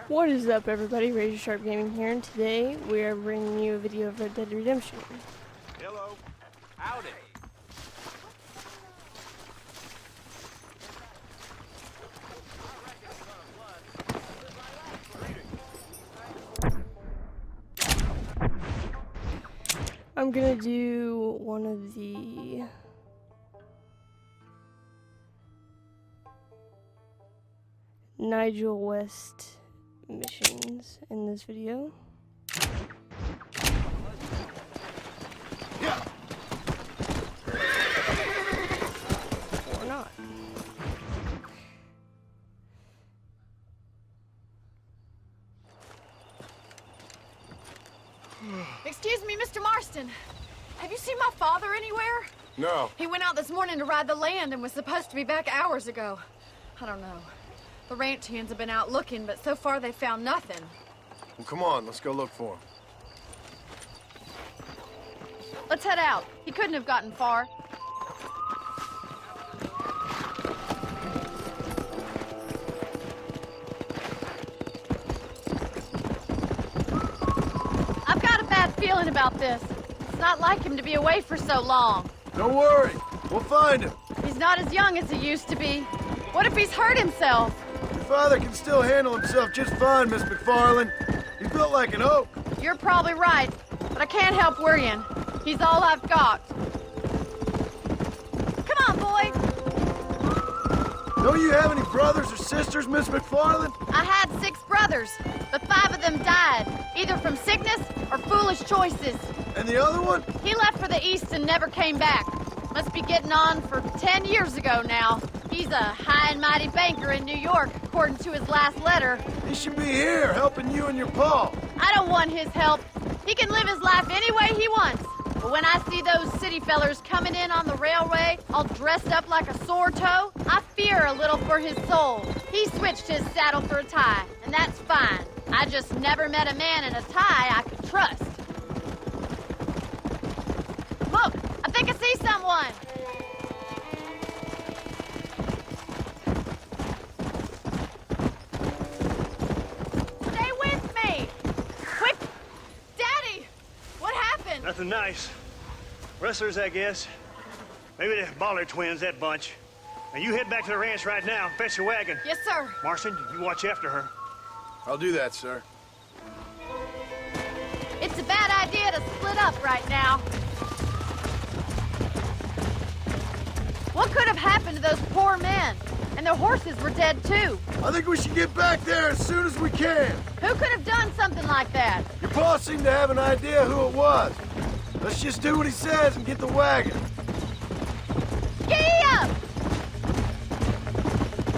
What is up, everybody? Razor Sharp Gaming here, and today we are bringing you a video of Red Dead Redemption. Hello. Howdy. I'm gonna do one of the Nigel West missions in this video. Yeah. Or not. Excuse me, Mr. Marston. Have you seen my father anywhere? No. He went out this morning to ride the land and was supposed to be back hours ago. I don't know. The ranch hands have been out looking, but so far they found nothing. Well, come on, let's go look for him. Let's head out. He couldn't have gotten far. I've got a bad feeling about this. It's not like him to be away for so long. Don't worry, we'll find him. He's not as young as he used to be. What if he's hurt himself? Your father can still handle himself just fine, Miss McFarland. He's built like an oak. You're probably right, but I can't help worrying. He's all I've got. Come on, boy. Don't you have any brothers or sisters, Miss McFarland? I had 6 brothers, but 5 of them died, either from sickness or foolish choices. And the other one? He left for the East and never came back. Must be getting on for 10 years ago now. He's a high and mighty banker in New York, according to his last letter. He should be here, helping you and your pa. I don't want his help. He can live his life any way he wants. But when I see those city fellers coming in on the railway, all dressed up like a sore toe, I fear a little for his soul. He switched his saddle for a tie, and that's fine. I just never met a man in a tie I could trust. Look, I think I see someone. Stay with me. Quick. Daddy, what happened? Nothing nice. Rustlers, I guess. Maybe the Baller twins, that bunch. Now you head back to the ranch right now and fetch the wagon. Yes, sir. Marston, you watch after her. I'll do that, sir. It's a bad idea to split up right now. What could have happened to those poor men? And their horses were dead too. I think we should get back there as soon as we can. Who could have done something like that? Your pa seemed to have an idea who it was. Let's just do what he says and get the wagon. Giddy up!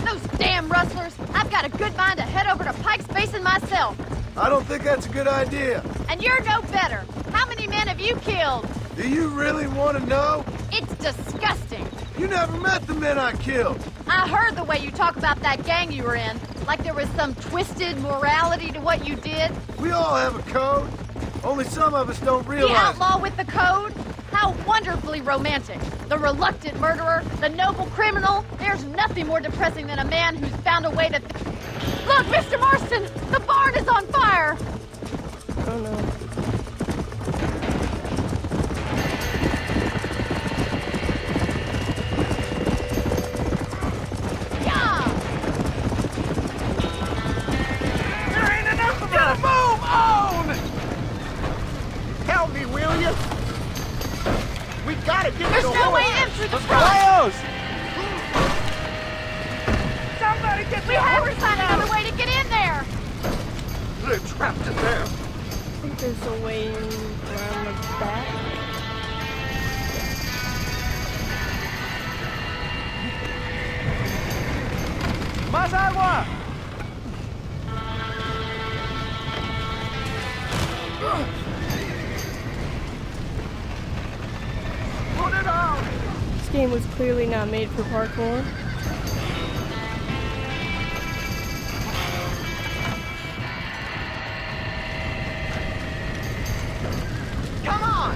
Those damn rustlers! I've got a good mind to head over to Pike's Basin myself. I don't think that's a good idea. And you're no better. How many men have you killed? Do you really want to know? It's disgusting. You never met the men I killed. I heard the way you talk about that gang you were in. Like there was some twisted morality to what you did. We all have a code. Only some of us don't realize. The outlaw with the code? How wonderfully romantic. The reluctant murderer, the noble criminal. There's nothing more depressing than a man who's found a way to... Look, Mr. Marston! The barn is on fire! Oh no. Yeah! There ain't enough of us! Move on! Help me, will you? We gotta get There's to the no way horse. in through the front! Close! Somebody get We the have to horse find out! another way to get in there! They're trapped in there. I think there's a way in around the back. Más agua! Put it out! This game was clearly not made for parkour. Come on!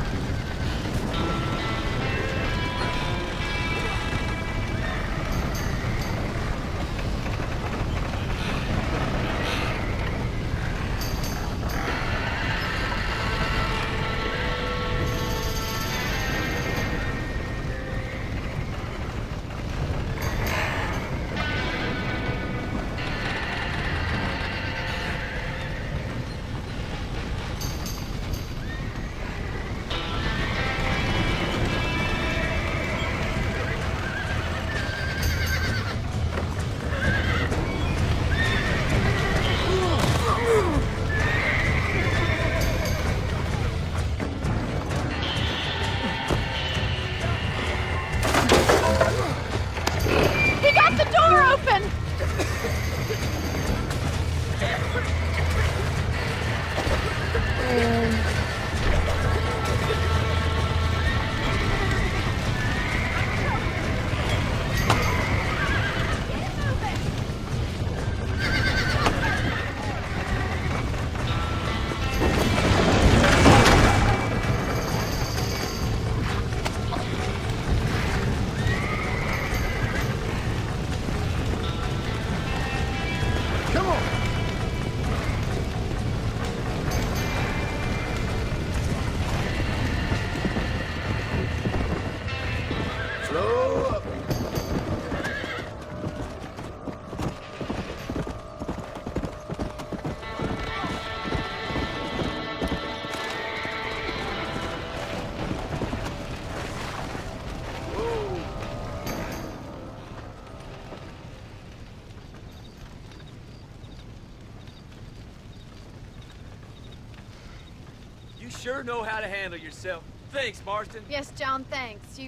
You sure know how to handle yourself. Thanks, Marston. Yes, John, thanks.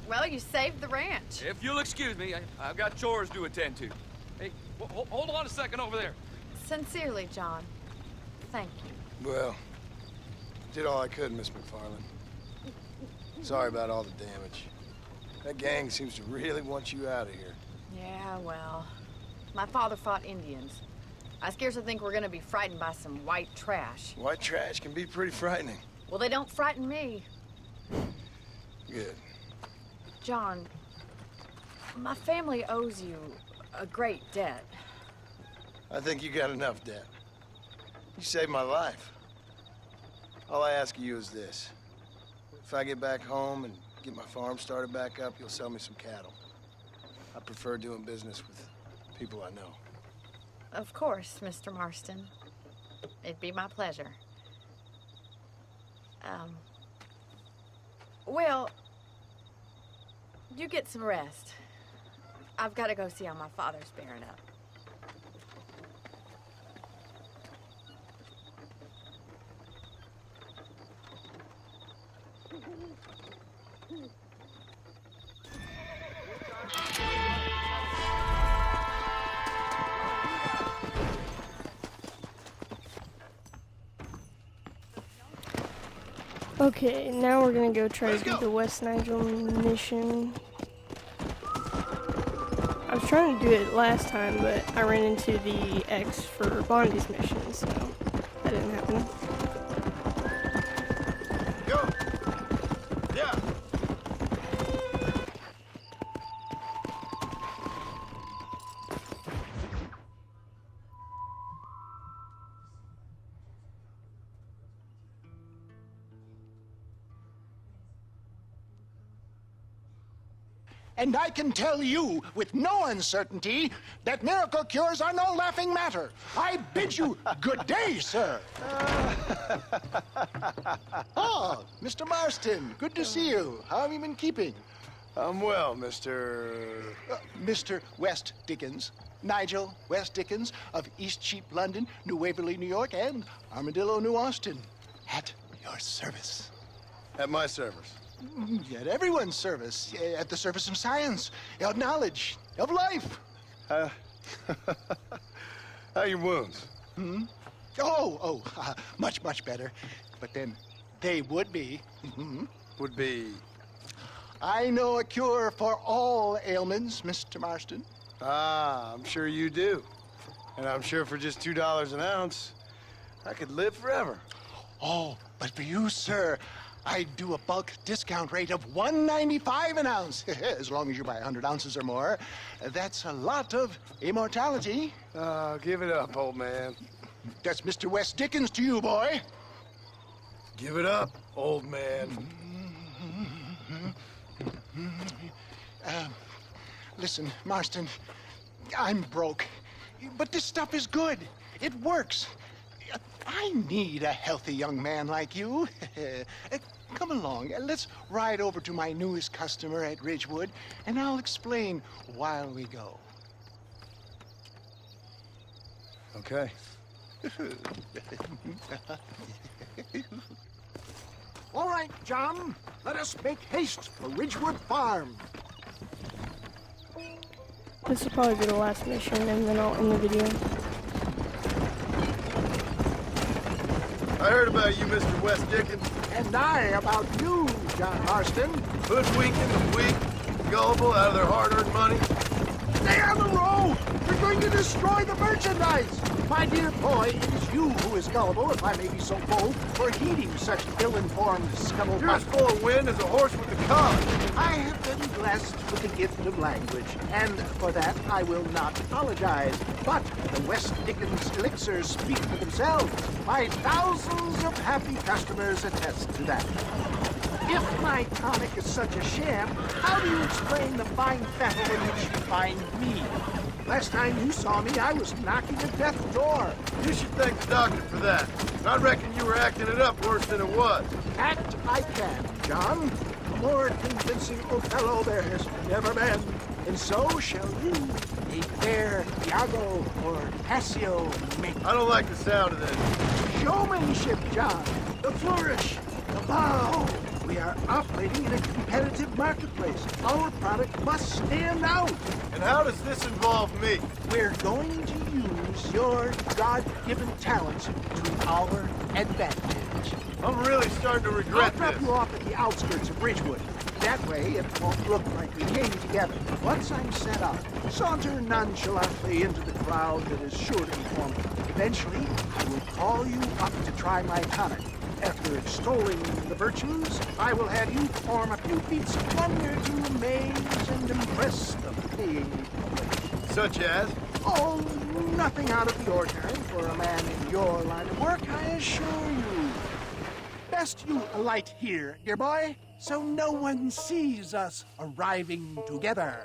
Well, you saved the ranch. If you'll excuse me, I've got chores to attend to. Hey, hold on a second over there. Sincerely, John. Thank you. Well, did all I could, Miss McFarland. Sorry about all the damage. That gang seems to really want you out of here. Yeah, well, my father fought Indians. I scarcely think we're gonna be frightened by some white trash. White trash can be pretty frightening. Well, they don't frighten me. Good. John, my family owes you a great debt. I think you got enough debt. You saved my life. All I ask of you is this. If I get back home and get my farm started back up, you'll sell me some cattle. I prefer doing business with people I know. Of course, Mr. Marston. It'd be my pleasure. Well, you get some rest. I've got to go see how my father's bearing up. Okay, now we're gonna go try to do the West Nigel mission. I was trying to do it last time, but I ran into the X for Bondi's mission, so that didn't happen. Go! Yeah! And I can tell you with no uncertainty that miracle cures are no laughing matter. I bid you good day, sir. Oh, Mr. Marston, good to see you. How have you been keeping? I'm well, Mr. Mr. West Dickens. Nigel West Dickens of Eastcheap, London, New Waverly, New York, and Armadillo, New Austin. At your service. At my service. At everyone's service. At the service of science, of knowledge, of life. How are your wounds? Much, much better. But then they would be. Would be... I know a cure for all ailments, Mr. Marston. Ah, I'm sure you do. And I'm sure for just $2 an ounce, I could live forever. Oh, but for you, sir, I do a bulk discount rate of $1.95 an ounce, as long as you buy 100 ounces or more. That's a lot of immortality. Give it up, old man. That's Mr. West Dickens to you, boy. Give it up, old man. Listen, Marston, I'm broke, but this stuff is good. It works. I need a healthy young man like you. Come along, let's ride over to my newest customer at Ridgewood, and I'll explain while we go. Okay. All right, John, let us make haste for Ridgewood Farm. This will probably be the last mission, and then I'll end the video. I heard about you, Mr. West Dickens. And I about you, John Marston. Hoodwinking the weak, gullible out of their hard-earned money. Stay on the road! We're going to destroy the merchandise! My dear boy, it is you who is gullible, if I may be so bold, for heeding such ill-informed scuttlebutt. You're as full of wind as a horse with the cog. I have been blessed with the gift of language, and for that I will not apologize. But the West Dickens elixirs speak for themselves. My thousands of happy customers attest to that. If my tonic is such a sham, how do you explain the fine battle in which you find me? Last time you saw me, I was knocking at death's door. You should thank the doctor for that. I reckon you were acting it up worse than it was. Act I can, John. A more convincing Othello there has never been. and so shall you, a fair Iago or Cassio make. I don't like the sound of this. Showmanship, John. The flourish, the bow. We are operating in a competitive marketplace. Our product must stand out. And how does this involve me? We're going to use your God-given talents to our advantage. I'm really starting to I'll regret drop this. you off at the outskirts of Ridgewood. That way, it won't look like we came together. Once I'm set up, saunter nonchalantly into the crowd that is sure to be forming. Eventually, I will call you up to try my tonic. After extolling the virtues, I will have you perform a few feats of wonder to amaze and impress the paying public. Such as? Oh, nothing out of the ordinary for a man in your line of work, I assure you. Best you alight here, dear boy, so no one sees us arriving together.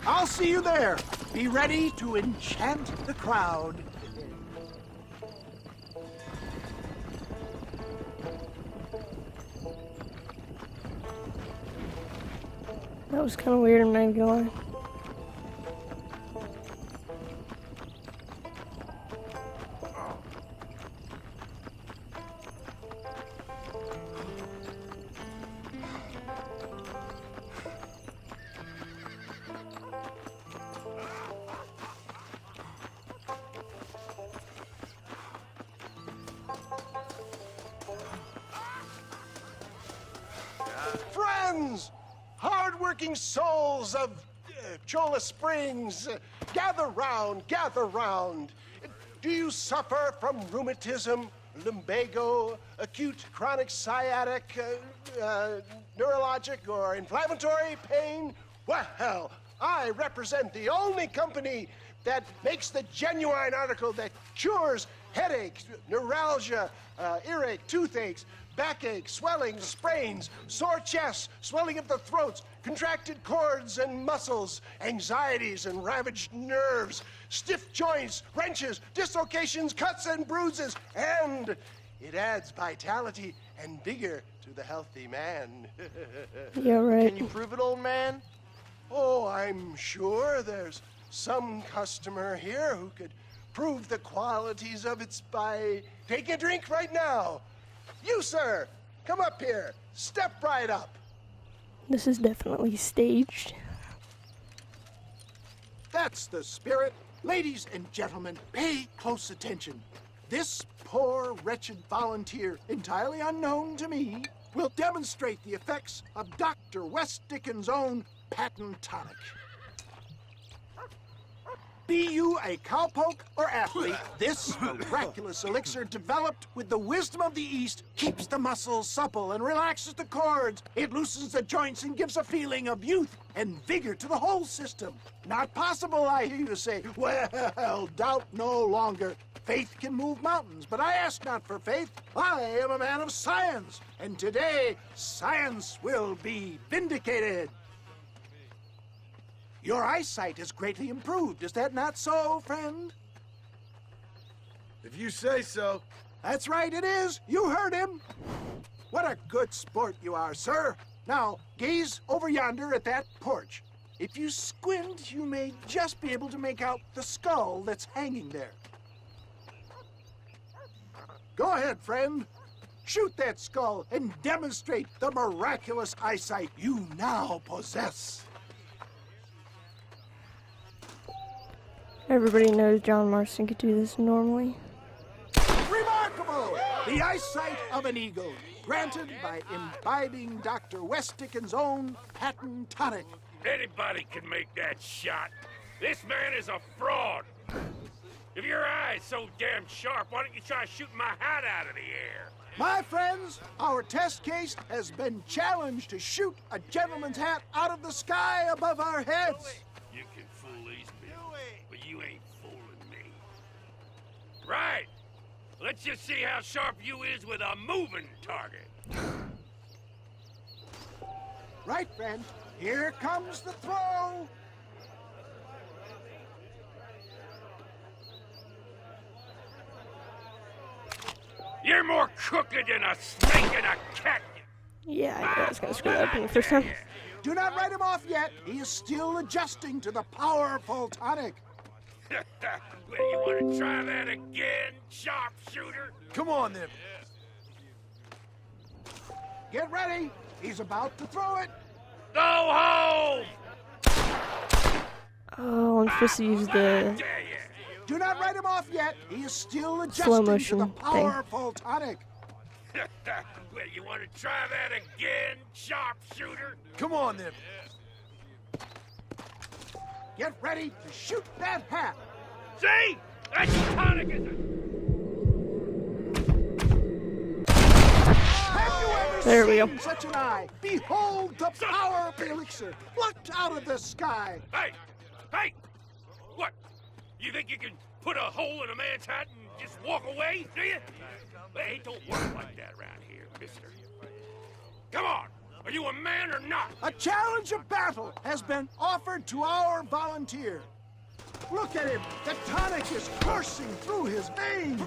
I'll see you there. Be ready to enchant the crowd. That was kind of weird, I'm not even gonna lie. Friends! Hard-working souls of Cholla Springs, gather round, gather round. Do you suffer from rheumatism, lumbago, acute chronic sciatic, neurologic, or inflammatory pain? Well, I represent the only company that makes the genuine article that cures headaches, neuralgia, earache, toothaches, backache, swelling, sprains, sore chests, swelling of the throats, contracted cords and muscles, anxieties and ravaged nerves, stiff joints, wrenches, dislocations, cuts and bruises, and it adds vitality and vigor to the healthy man. Yeah, right. Can you prove it, old man? Oh, I'm sure there's some customer here who could prove the qualities of it by taking a drink right now. You, sir, come up here. Step right up. This is definitely staged. That's the spirit. Ladies and gentlemen, pay close attention. This poor, wretched volunteer, entirely unknown to me, will demonstrate the effects of Dr. West Dickens' own patent tonic. Be you a cowpoke or athlete, this miraculous elixir developed with the wisdom of the East keeps the muscles supple and relaxes the cords. It loosens the joints and gives a feeling of youth and vigor to the whole system. Not possible, I hear you say. Well, doubt no longer. Faith can move mountains, but I ask not for faith. I am a man of science, and today science will be vindicated. Your eyesight has greatly improved. Is that not so, friend? If you say so. That's right, it is. You heard him. What a good sport you are, sir. Now, gaze over yonder at that porch. If you squint, you may just be able to make out the skull that's hanging there. Go ahead, friend. Shoot that skull and demonstrate the miraculous eyesight you now possess. Everybody knows John Marston could do this normally. Remarkable! The eyesight of an eagle, granted by imbibing Dr. West Dickens' own patent tonic. Anybody can make that shot. This man is a fraud. If your eye's so damn sharp, why don't you try shooting my hat out of the air? My friends, our test case has been challenged to shoot a gentleman's hat out of the sky above our heads. You can fool these people, but you ain't fooling me. Right. Let's just see how sharp you is with a moving target. Right, friend. Here comes the throw. You're more crooked than a snake and a cat. Yeah, I was gonna screw that up in the first time. Do not write him off yet. He is still adjusting to the powerful tonic. Well, you want to try that again, sharpshooter? Come on, then. Get ready. He's about to throw it. Go home! Oh, I'm supposed to use the Do not write him off yet. He is still slow adjusting to motion the thing. powerful tonic. Well, you want to try that again, sharpshooter? Come on, then. Get ready to shoot that hat. See? That's tonic, isn't it? Have you ever There we seen go. such an eye? Behold the power of the elixir plucked out of the sky. Hey! Hey! What? You think you can put a hole in a man's hat and just walk away, do you? Hey, it don't work like that around here, mister. Come on! Are you a man or not? A challenge of battle has been offered to our volunteer. Look at him. The tonic is coursing through his veins.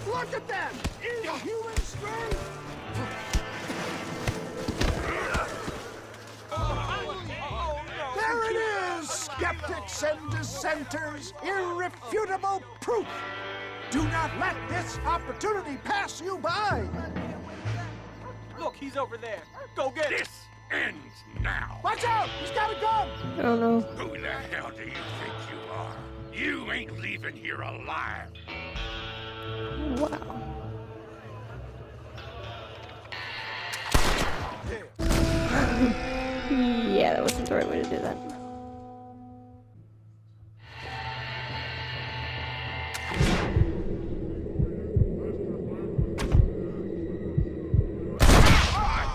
Look at that. Inhuman strength. There it is, skeptics and dissenters. Irrefutable proof. Do not let this opportunity pass you by. Look, he's over there. Go get him. This ends now. Watch out! He's got a gun! Oh no. Who the hell do you think you are? You ain't leaving here alive. Wow. Yeah, that wasn't the right way to do that.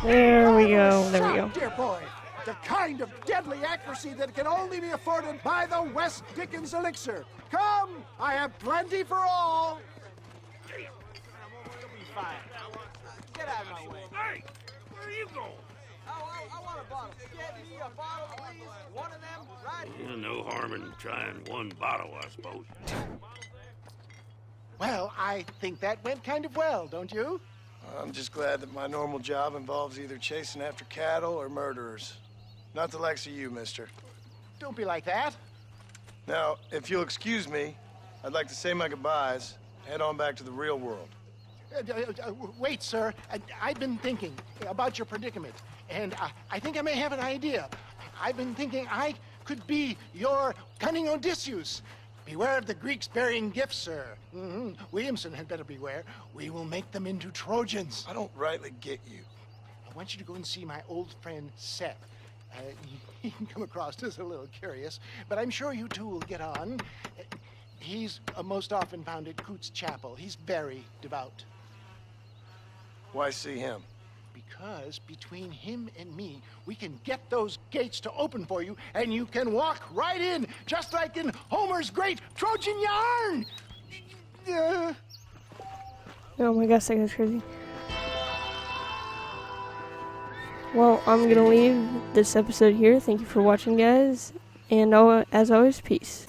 There we go. There we go. Shot, dear boy. The kind of deadly accuracy that can only be afforded by the West Dickens elixir. Come, I have plenty for all. You'll be fine. Get out of my way. Hey, where are you going? I want a bottle. Get me a bottle, please. One of them, right here. No harm in trying one bottle, I suppose. Well, I think that went kind of well, don't you? I'm just glad that my normal job involves either chasing after cattle or murderers. Not the likes of you, mister. Don't be like that. Now, if you'll excuse me, I'd like to say my goodbyes, head on back to the real world. Wait, sir. I've been thinking about your predicament, and I think I may have an idea. I've been thinking I could be your cunning Odysseus. Beware of the Greeks bearing gifts, sir. Williamson had better beware. We will make them into Trojans. I don't rightly get you. I want you to go and see my old friend Seth. He can come across as a little curious, but I'm sure you two will get on. He's most often found at Coots Chapel. He's very devout. Why see him? Because between him and me, we can get those gates to open for you, and you can walk right in, just like in Homer's great Trojan yarn! Oh my gosh, that guy's crazy. Well, I'm gonna leave this episode here. Thank you for watching, guys. And as always, peace.